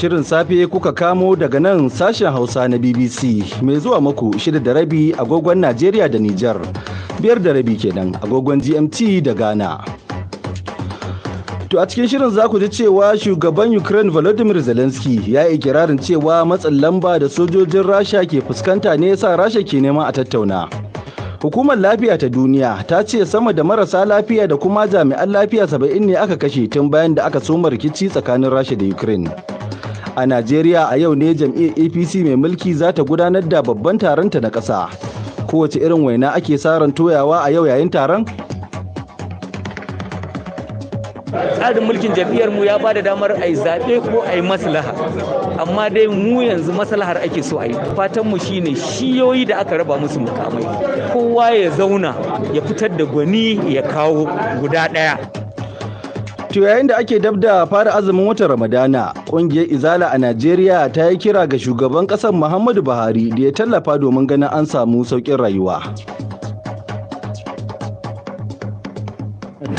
Shirin safe kuka kamo daga nan sashen Hausa na BBC mai zuwa muku 6:30 agogon Najeriya da Nijar, 5:30 kenan agogon GMT da Ghana. To a cikin shirin za ku ji cewa shugaban Ukraine Volodymyr Zelensky ya yi ikirarin cewa matsin lamba da sojojin Rasha ke fuskanta ne yasa Rasha ke neman a tattauna. Hukumar Lafiya ta Duniya ta ce sama da marasa lafiya da kuma jami'an lafiya 70 ne aka kashe tun bayan da aka soma rikici tsakanin Rasha da Ukraine. A Najeriya a yau ne jam'iyyar APC mai mulki za ta gudanar da babban taronta na ƙasa. Kowace irin waina ake sa ran toyawa a yau yayin taron? Tsarin mulkin jam'iyyar mu ya bada damar a yi zaɓe ko a yi maslaha, amma dai mu yanzu maslahar ake so a yi. Fatan mu shine shiyoyi da aka raba musu mukamai kowa ya zauna ya fitar da gwani ya kawo guda ɗaya. To yayin da ake dab da fara azumin watan Ramadana, ƙungiyar Izala a Najeriya ta yi kira ga shugaban ƙasar Muhammadu Buhari da ya tallafa domin ganin an samu sauƙin rayuwa.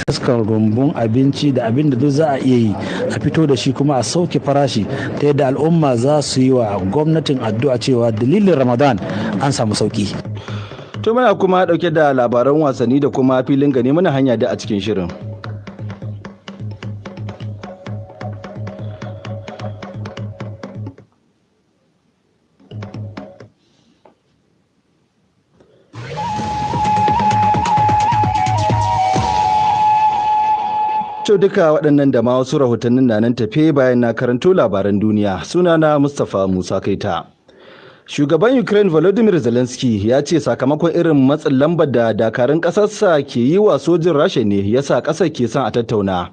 Taskar rumbun abinci da abin da duk za a iya yi a fito da shi kuma a sauke farashi ta yadda al'umma za su yi wa gwamnatin addu'a cewa dalilin Ramadan an samu sauki. To muna kuma dauke da labaran wasanni da kuma filin gane mana hanya da a cikin shirin. To duka waɗannan da ma wasu rahotannin na nan tafe bayan na karanto labaran duniya. Sunana Mustapha Musa Kaita. Shugaban Ukraine Volodymyr Zelensky ya ce sakamakon irin matsin lambar da dakarun ƙasarsa ke yi wa sojin Rasha ne yasa ƙasar ke son a tattauna.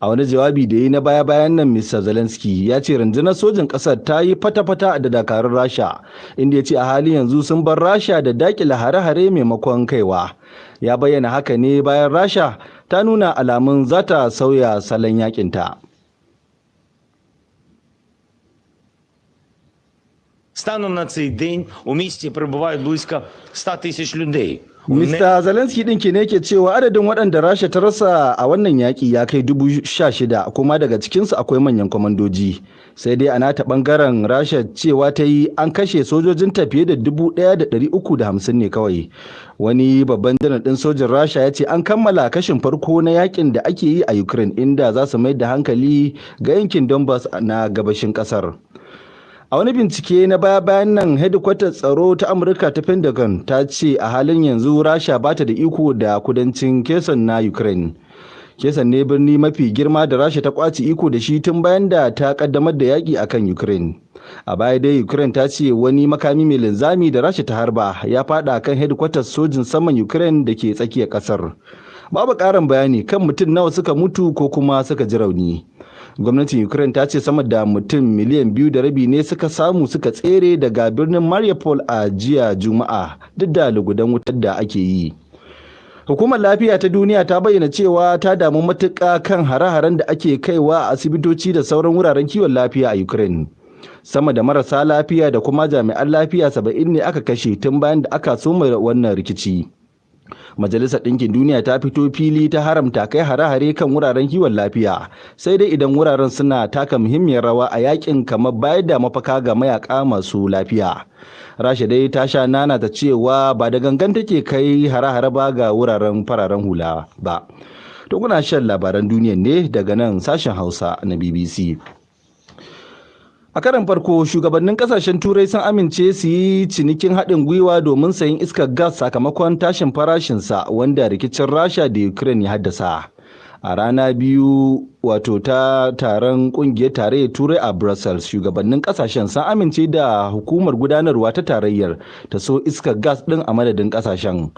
A wani jawabi da yi na baya-bayan nan Mr. Zelensky ya ce rundunar sojin ƙasar ta yi fata-fata da dakarun Rasha, inda ya ce a halin yanzu sun bar Rasha da daƙile hare-hare maimakon kaiwa. Ya bayyana haka ne bayan Rasha ta nuna alamun za ta sauya salon yakinta. Станом на цей день у місті перебувають близько 100 тисяч людей. Mr. Zelensky din ke ne ke cewa adadin waɗanda Rasha ta rasa a wannan yaƙi ya kai 16,000 kuma daga cikinsu akwai manyan kwamandoji. Sai dai a nata ɓangaren Rasha cewa ta yi an kashe sojojin fiye da 1,350 ne kawai. Wani babban janar ɗin sojin Rasha ya ce an kammala kashin farko na yaƙin da ake yi a Ukraine inda za su mai da hankali ga yankin Donbass na gabashin ƙasar. A wani bincike na baya-bayan nan, hedikwatar tsaro ta Amurka ta Pentagon ta ce a halin yanzu Rasha ba ta da iko da kudancin Kherson na Ukraine. Kherson ne birni mafi girma da Rasha ta kwace iko da shi tun bayan da ta kaddamar da yaƙi akan Ukraine. A baya dai Ukraine ta ce wani makami mai linzami da Rasha ta harba ya fada kan hedikwatar sojin saman Ukraine da ke tsakiyar ƙasar. Babu ƙarin bayani kan mutum nawa suka mutu ko kuma suka ji rauni. Gwamnatin Ukraine ta ce sama da mutum 2.5 miliyan ne suka samu suka tsere daga birnin Mariupol a jiya Juma'a duk da lugudan wutar da ake yi. Hukumar Lafiya ta Duniya ta bayyana cewa ta damu matuƙa kan hare-haren da ake kaiwa a asibitoci da sauran wuraren kiwon lafiya a Ukraine. Sama da marasa lafiya da kuma jami'an lafiya 70 ne aka kashe tun bayan da aka soma wannan rikici. Majalisar Ɗinkin Duniya ta fito fili ta haramta kai hare-hare kan wuraren kiwon lafiya, sai dai idan wuraren suna taka muhimmiyar rawa a yakin kamar bayar da mafaka ga mayaka masu lafiya. Rasha dai ta sha nana ta cewa ba da gangan take kai hare-hare ba ga wuraren fararen hula ba. To kuna shan labaran duniya ne daga nan sashen Hausa na BBC. A karon farko, shugabannin kasashen Turai sun amince su yi cinikin haɗin gwiwa domin sayin iskar gas sakamakon tashin farashinsa wanda rikicin Rasha da Ukraine ya haddasa. A rana biyu wato ta taron ƙungiyar tarayyar Turai a Brussels, shugabannin kasashen sun amince da hukumar gudanarwa ta tarayyar ta so iskar gas ɗin a madadin kasashen.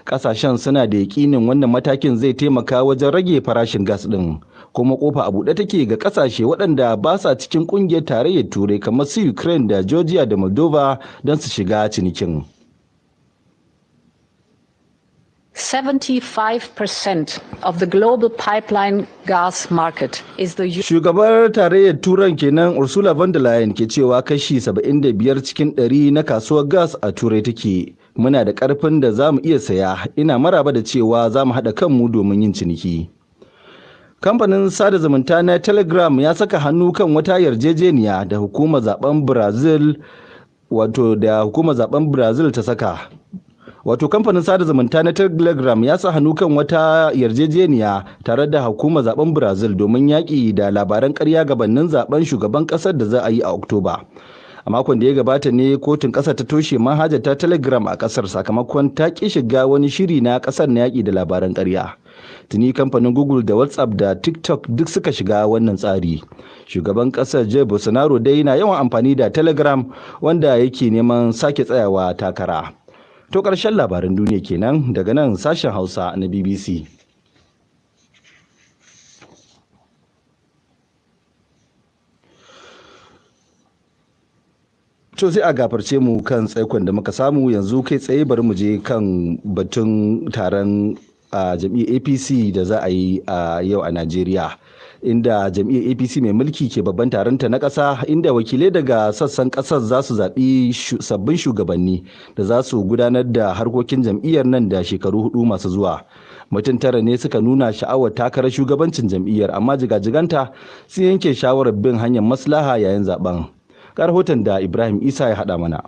Kasashen suna da yaƙinin wannan matakin zai taimaka wajen rage farashin gas ɗin. Kuma kofa a buɗe take ga ƙasashe waɗanda ba sa cikin ƙungiyar tarayyar Turai kamar su Ukraine da Georgia da Moldova don su shiga cinikin. 75% of the global pipeline gas market is the Shugabar tarayyar Turan kenan Ursula von der Leyen ke cewa kashi 75 cikin 100 na kasuwar gas a Turai take. Muna da ƙarfin da za mu iya saya, ina maraba da cewa za mu haɗa kanmu domin yin ciniki. Kamfanin sada zumunta na Telegram ya saka hannu kan wata yarjejeniya da hukumar zaben Brazil ta saka. Wato kamfanin sada zumunta na Telegram ya sa hannu kan wata yarjejeniya tare da hukumar zaben Brazil domin yaƙi da labaran ƙarya gabanin zaben shugaban ƙasar da za a yi a Oktoba. A makon da ya gabata ne kotun ƙasar ta toshe manhajar ta Telegram a ƙasar sakamakon ta ƙi shiga wani shiri na ƙasar na yaƙi da labaran ƙarya. Tuni kamfanin Google da WhatsApp da TikTok duk suka shiga wannan tsari. Shugaban ƙasar Jair Bolsonaro dai na yawan amfani da Telegram wanda yake neman sake tsayawa takara. To ƙarshen labaran duniya kenan daga nan sashen Hausa na BBC. To sai a gafarce mu kan tsaikon da muka samu yanzu kai tsaye bari mu je kan batun taron jam'iyyar APC da za a yi a yau a Najeriya. Inda jam'iyyar APC mai mulki ke babban taronta na ƙasa inda wakilai daga sassan ƙasar za su zaɓi sabbin shugabanni da za su gudanar da harkokin jam'iyyar nan da shekaru 4 masu zuwa. Mutum 9 ne suka nuna sha'awar takarar shugabancin jam'iyyar amma jigajiganta sun yanke shawarar bin hanyar maslaha yayin zaben. Ga rahoton da Ibrahim Isa ya haɗa mana.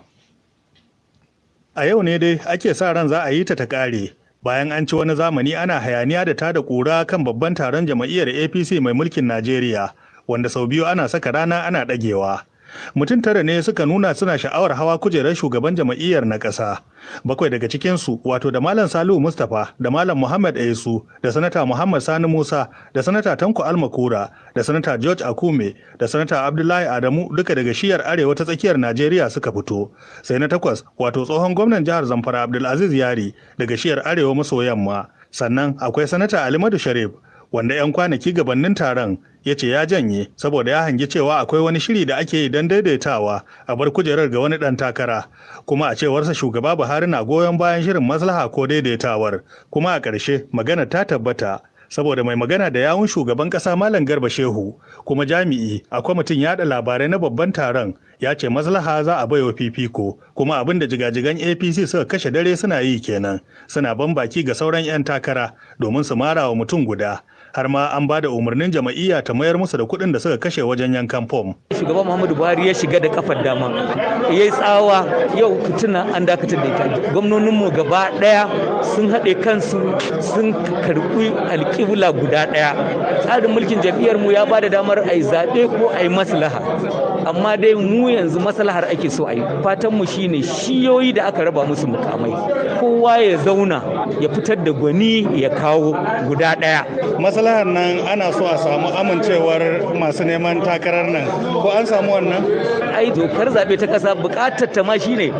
A yau ne dai ake sa ran za a yi ta ƙare. Bayan an ci wani zamani ana hayaniya da tada ƙura kan babban taron jam'iyyar APC mai mulkin Najeriya, wanda sau biyu ana saka rana ana ɗagewa. Mutum 9 ne suka nuna suna sha'awar hawa kujerar shugaban jam'iyyar na ƙasa. 7 daga cikinsu wato da Malam Salihu Mustapha da Malam Muhammad Aisu da Sanata Muhammad Sani Musa da Sanata Tanko Almakura da Sanata George Akume da Sanata Abdullahi Adamu duka daga shiyar arewa ta tsakiyar Najeriya suka fito. Sai na 8 wato tsohon gwamnan jihar Zamfara Abdulaziz Yari daga shiyar arewa maso yamma. Sannan akwai Sanata Alimadu Sharif wanda 'yan kwanaki gabanin taron ya ce ya janye saboda ya hangi cewa akwai wani shiri da ake yi don daidaitawa a bar kujerar ga wani ɗan takara, kuma a cewarsa shugaba Buhari na goyon bayan shirin maslaha ko daidaitawar, kuma a ƙarshe magana ta tabbata saboda mai magana da yawun shugaban ƙasa Malam Garba Shehu kuma jami'i a kwamitin yaɗa labarai na babban taron ya ce maslaha za a baiwa fifiko, kuma abin da jigajigan APC suka kashe dare suna yi kenan, suna ban baki ga sauran 'yan takara domin su mara wa mutum guda. Har ma an ba da umarnin jama'iyya ta mayar musu da kuɗin da suka kashe wajen yankan fom. Shugaban Muhammadu Buhari ya shiga da kafar dama, ya yi tsawa yau tuna an dakatar da ita. Gwamnoninmu gaba ɗaya sun haɗe kansu sun karɓi alƙibla guda ɗaya. Tsarin mulkin jam'iyyarmu ya ba da damar a yi zaɓe ko a yi maslaha. Amma dai mu yanzu maslahar ake so a yi. Fatanmu shine shiyoyi da aka raba musu mukamai. Kowa ya zauna ya fitar da gwani ya kawo guda ɗaya. Maslahar nan ana so a samu amincewar masu neman takarar nan, ko an samu wannan? Ai dokar zaɓe ta ƙasa buƙatar ta ma shine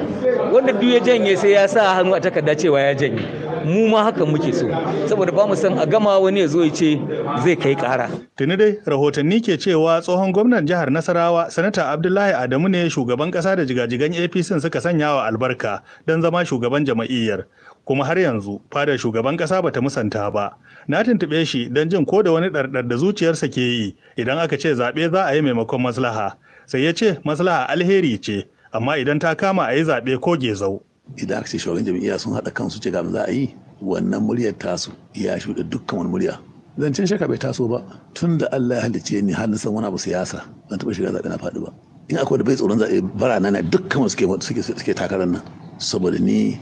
wanda duk ya janye sai ya sa hannu a takarda cewa ya janye. Mu ma haka muke so, saboda ba mu san a gama wani ya zo ya ce zai kai ƙara. Tuni dai rahotanni ke cewa tsohon gwamnan jihar Nasarawa Sanata Abdullahi Adamu ne shugaban ƙasa da jigajigan APC suka sanya wa albarka don zama shugaban jama'iyyar. Kuma har yanzu fadar shugaban ƙasa bata musanta ba. Na tuntuɓe shi don jin ko da wani ɗarɗar da zuciyarsa ke yi idan aka ce zaɓe za a yi maimakon maslaha. Sai ya ce maslaha alheri ce, amma idan ta kama a yi zaɓe ko gezau. Idan aka ce shugaban jam'iyya sun haɗa kansu ce ga za a yi, wannan muryar tasu ya shuɗe dukkan wani murya. Zancen shaka bai taso ba, tun da Allah ya halicce ni har na san wani abu siyasa ban taɓa shiga zaɓe na faɗi ba. In akwai da bai tsoron zaɓe barana na dukkan suke takarar nan, saboda ni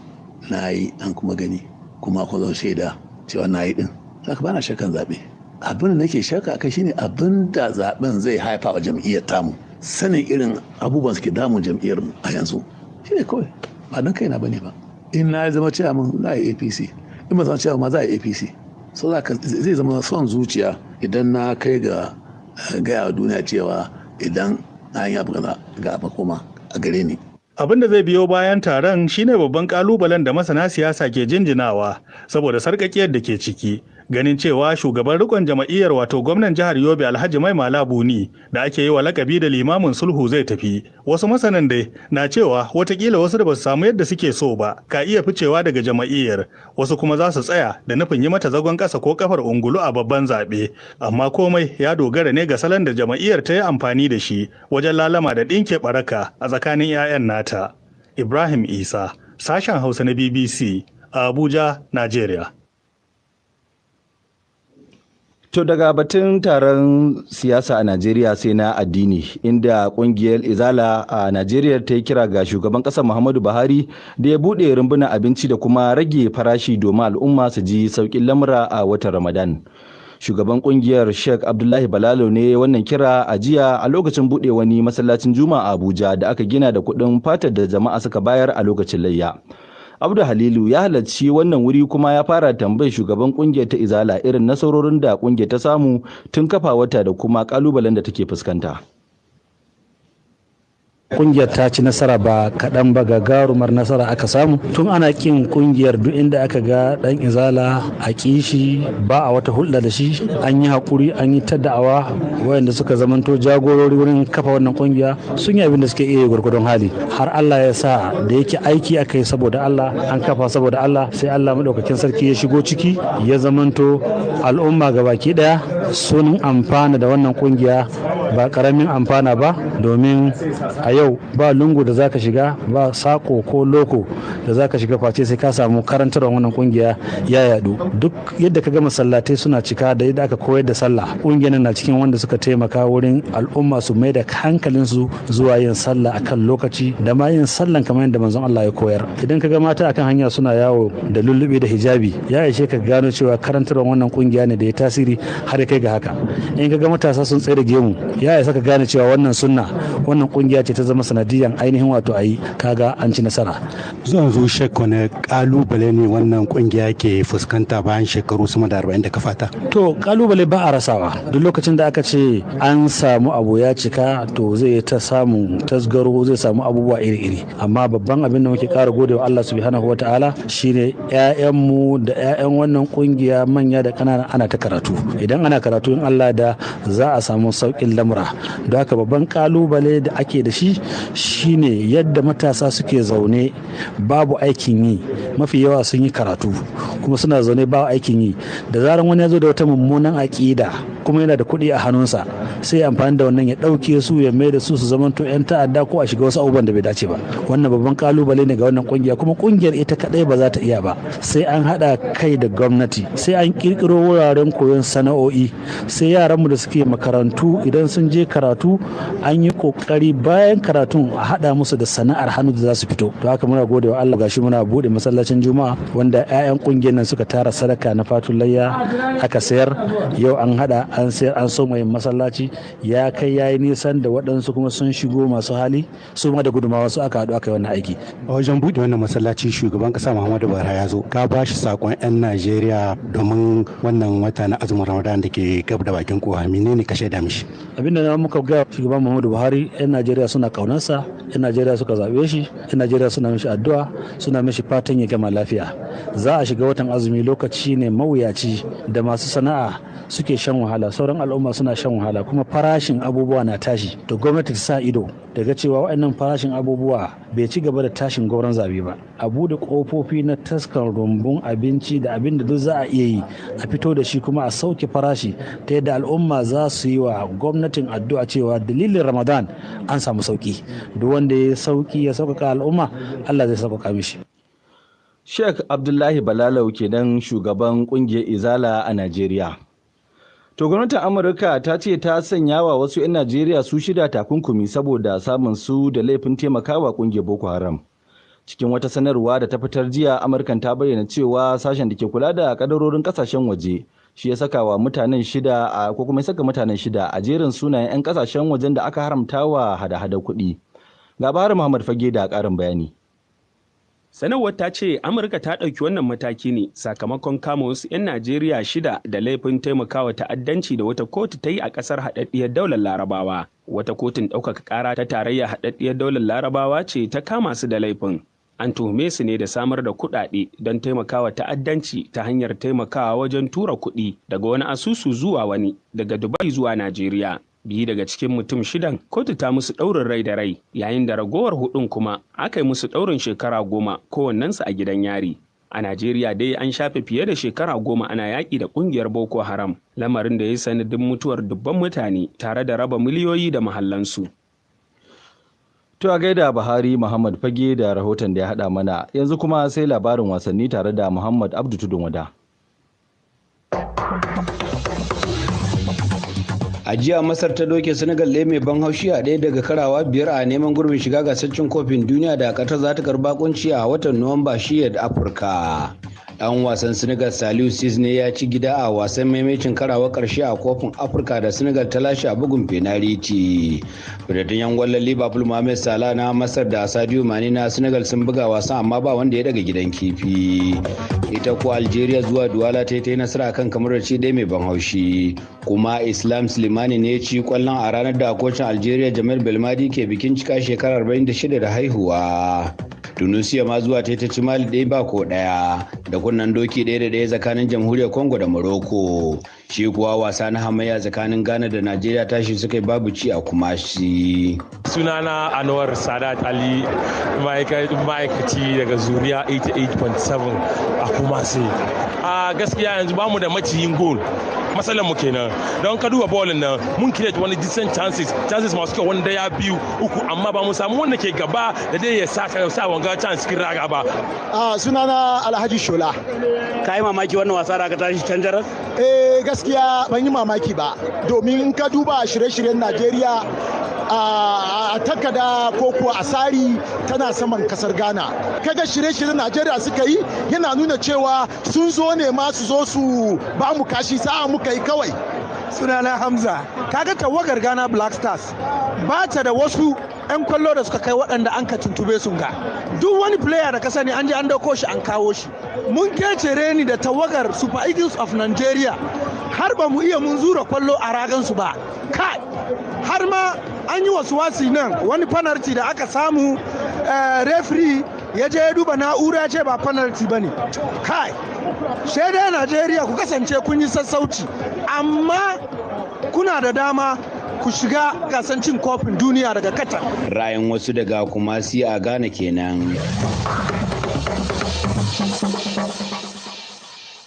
na yi an kuma gani kuma kuma zan shaida cewa na yi ɗin. Haka ba na shakan zaɓe. Abin da nake shaka kai shine abin da zaɓen zai haifa wa jam'iyyar tamu. Sanin irin abubuwan suke damun jam'iyyar a yanzu shine kawai, ba don kaina bane ba. In na zama chairman za a yi APC, in ba zama chairman ma za a yi APC. So zai zama son zuciya idan na kai ga gaya wa duniya cewa idan na yi abu ga makoma a gare ni. Abin da zai biyo bayan taron shine babban kalubalen da masana siyasa ke jinjinawa saboda sarƙaƙiyar da ke ciki. Ganin cewa shugaban rikon jama'iyyar wato gwamnan jihar Yobe Alhaji Mai Malabuni da ake yi wa lakabi da limamin sulhu zai tafi. Wasu masanan dai na cewa watakila wasu da ba su samu yadda suke so ba ka iya ficewa daga jama'iyyar, wasu kuma za su tsaya da nufin yi mata zagon ƙasa ko kafar ungulu a babban zaɓe. Amma komai ya dogara ne ga salon da jama'iyyar ta yi amfani da shi wajen lalama da ɗinke ɓaraka a tsakanin 'ya'yan nata. Ibrahim Isa, sashen Hausa na BBC, a Abuja, Najeriya. To daga batun taron siyasa a Najeriya sai na addini inda kungiyar Izala a Najeriya ta yi kira ga shugaban ƙasar Muhammadu Buhari da ya buɗe rumbunan abinci da kuma rage farashi domin al'umma su ji sauƙin lamura a watan Ramadan. Shugaban kungiyar Sheikh Abdullahi Balalo ne wannan kira a jiya a lokacin buɗe wani masallacin Juma'a a Abuja da aka gina da kuɗin fatar da jama'a suka bayar a lokacin layya. Abdu Halilu ya halarci wannan wuri kuma ya fara tambayar shugaban kungiyar ta Izala irin nasarorin da kungiyar ta samu tun kafa wata da kuma kalubalen da take fuskanta. Kungiyar ta ci nasara ba kaɗan ba, gagarumar nasara aka samu. Tun ana kin kungiyar duk inda aka ga ɗan Izala a kishi ba a wata hulɗa da shi, an yi haƙuri, an yi ta da'awa. Wayanda suka zamanto jagorori wurin kafa wannan kungiya sun yi abin da suke iya gwargwadon hali, har Allah ya sa da yake aiki aka yi saboda Allah, an kafa saboda Allah, sai Allah madaukakin sarki ya shigo ciki ya zamanto al'umma gabaki ɗaya sun amfana da wannan kungiya, ba ƙaramin amfana ba, domin a yau ba lungu da zaka shiga, ba sako ko loko da zaka shiga face sai ka samu karantarwar wannan kungiya ya yadu. Duk yadda ka ga masallatai suna cika da yadda aka koyar da sallah, kungiyar na cikin wanda suka taimaka wurin al'umma su mai da hankalinsu zuwa yin sallah akan lokaci da ma yin sallan kamar yadda manzon Allah ya koyar. Idan ka ga mata akan hanya suna yawo da lullubi da hijabi, ya ishe ka gano cewa karantarwar wannan kungiya ne da ya tasiri har ya kai ga haka. In ka ga matasa sun tsaye da gemu, ya isa ka gane cewa wannan sunna, wannan kungiya ce ta zama sanadiyan ainihin wato ayi, kaga an ci nasara. Zuwan zo shakka ne kalubale ne wannan kungiya ke fuskanta bayan shekaru sama da 40 da kafata. To kalubale ba a rasawa, duk lokacin da aka ce an samu abu ya cika to zai ta samu tasgaro, zai samu abubuwa iri-iri, amma babban abin da muke ƙara godewa Allah subhanahu wataala shine ƴaƴanmu da ƴaƴan wannan kungiya manya da ƙanana ana ta karatu. Idan ana karatu in Allah da za a samu sauƙin lamura. Don haka babban kalubale da ake da shi shine yadda matasa suke zaune babu aikin yi, mafi yawa sun yi karatu kuma suna zaune babu aikin yi. Da zaran wani ya zo da wata mummunan aƙida kuma yana da kuɗi a hannunsa, sai amfani da wannan ya ɗauke su ya mai da su zamanto 'yan ta'adda ko a shiga wasu abubuwan da bai dace ba. Wannan babban kalubale ne ga wannan kungiya, kuma kungiyar ita kadai ba za ta iya ba, sai an haɗa kai da gwamnati, sai an kirkiro wuraren koyon sana'o'i, sai yaranmu da suke makarantu idan sun je karatu an yi kokari bayan karatun a haɗa musu da sana'ar hannu da za su fito. To haka muna gode wa Allah, gashi muna buɗe masallacin Juma'a wanda 'ya'yan kungiyar nan suka tara sadaka na fatun layya aka sayar. Yau an haɗa an sayar, an so mai masallaci ya kai yayi nisan da waɗansu kuma sun shigo masu hali su ma da gudumawa su aka haɗu aka yi wannan aiki. A wajen buɗe wannan masallaci shugaban ƙasa Muhammadu Buhari ya zo, ka ba shi sakon 'yan Najeriya domin wannan wata na azumin Ramadan da ke gab da bakin kowa, menene ka shaida mishi? Abinda na muka ga shugaban Muhammadu Buhari, 'yan Najeriya suna kaunarsa, 'yan Najeriya suka zaɓe shi, 'yan Najeriya suna mishi addu'a, suna mishi fatan ya gama lafiya. Za a shiga watan azumi, lokaci ne mawuyaci da masu sana'a suke shan wahala, sauran al'umma suna shan wahala, kuma farashin abubuwa na tashi. To gwamnati ta sa ido daga cewa waɗannan farashin abubuwa bai ci gaba da tashin gauran zabe ba. A bude kofofi na taskan rumbun abinci da abin da duk za a iya yi a fito da shi, kuma a sauke farashi ta yadda al'umma za su yi wa gwamnatin addu'a cewa dalilin Ramadan an samu sauki. Duk wanda ya sauki ya sauƙaƙa al'umma, Allah zai sauƙaƙa mishi. Sheikh Abdullahi Balalau kenan shugaban kungiyar Izala a Najeriya. To gwamnatin Amurka ta ce ta sanya wa wasu 'yan Najeriya su 6 takunkumi saboda samun su da laifin taimakawa kungiyar Boko Haram. Cikin wata sanarwa da ta fitar jiya, Amurkan ta bayyana cewa sashen da ke kula da kadarorin kasashen waje shi ya saka wa mutanen 6 ko kuma ya saka mutanen 6 a jerin sunayen 'yan kasashen wajen da aka haramta wa hada-hadar kuɗi. Ga Bahar Muhammad Fage da ƙarin bayani. Sanarwar ta ce Amurka ta ɗauki wannan mataki ne sakamakon kama wasu 'yan Najeriya 6 da laifin taimakawa ta'addanci da wata kotu ta yi a ƙasar haɗaɗɗiyar daular Larabawa. Wata kotun ɗaukaka ƙara ta tarayya haɗaɗɗiyar daular Larabawa ce ta kama su da laifin. An tuhume su ne da samar da kuɗaɗe don taimakawa ta'addanci ta hanyar taimakawa wajen tura kuɗi daga wani asusu zuwa wani, daga Dubai zuwa Najeriya. 2 daga cikin mutum 6 kotu ta musu ɗaurin rai da rai, yayin da ragowar 4 kuma aka yi musu ɗaurin shekara 10 kowannensu a gidan yari. A Najeriya dai an shafe fiye da shekara 10 ana yaƙi da ƙungiyar Boko Haram, lamarin da ya sanadin mutuwar dubban mutane tare da raba miliyoyi da mahallansu. To a gaida Buhari Muhammad Fage da rahoton da ya haɗa mana, yanzu kuma sai labarin wasanni tare da Muhammad Abdu Tudun Wada. A jiya Masar ta doke Senegal ɗaya mai ban haushi a ɗaya daga karawa biyar a neman gurbin shiga gasar cin kofin duniya da Qatar za ta karba kunci a watan Nuwamba shiyar Afirka. Ɗan wasan Senegal Saliou Ciss ne ya ci gida a wasan maimacin karawa ƙarshe a kofin Afirka da Senegal ta lashe a bugun penalty. Fitattun yan gwallon Liverpool Mohamed Salah na Masar da Sadio Mane na Senegal sun buga wasan amma ba wanda ya daga gidan kifi. Ita ko Algeria zuwa Douala ta yi nasara kan kamar ci ɗaya mai ban haushi. Kuma Islam Slimani ne ya ci kwallon a ranar da kocin Algeria Jamel Belmadi ke bikin cika shekara 46 da haihuwa. Tunisia ma zuwa ta ci Mali ɗaya ba ko ɗaya da kunnen doki 1-1 tsakanin jamhuriyar Congo da Morocco. Shi kuwa wasa na hamayya tsakanin Ghana da Najeriya tashi suka yi babu ci a Kumasi. Sunana Anwar Sadat Ali, ma'aikaci daga Zuriya 88.7 a Kumasi. A gaskiya yanzu bamu da maciyin gol. Matsalar mu kenan don ka duba bolin nan mun create wani decent chances masu kyau wanda ya biyu uku amma ba mu samu wanda ke gaba da dai ya sa wanga chance cikin raga ba. Sunana Alhaji Shola. Ka yi mamaki wannan wasa da aka tashi can jarar? Gaskiya ban yi mamaki ba domin in ka duba shirye-shiryen Najeriya a takada ko kuwa asari tana saman kasar Ghana. Kaga shirye-shiryen Najeriya suka yi yana nuna cewa sun zo ne ma su zo su ba mu kashi sa'a muka yi kawai. Sunana Hamza. Kaga tawagar Ghana Black Stars ba ta da wasu 'yan kwallo da suka kai waɗanda an ka tuntube sun ga. Duk wani player da ka sani an je an dauko shi an kawo shi. Mun kecere ni da tawagar Super Eagles of Nigeria har ba mu iya mun zura kwallo a ragansu ba. Kai har ma an yi wasu wasi nan wani penalty da aka samu referee ya je ya duba na'ura ya ce ba penalty ba ne. Kai sai dai Najeriya ku kasance kun yi sassauci amma kuna da dama ku shiga gasan cin kofin duniya daga Qatar. Ra'ayin wasu daga Kumasi a Ghana kenan.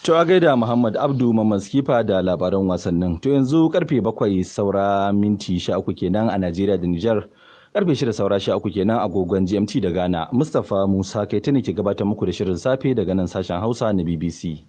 To a gaida Muhammad Abdu Mamaskifa da labaran wasannin. To yanzu karfe 7 saura minti 13 kenan a Najeriya da Nijar. Karfe 6 saura 13 kenan agogon GMT da Ghana. Mustapha Musa kai ta ne ke gabatar muku da shirin safe daga nan sashen Hausa na BBC.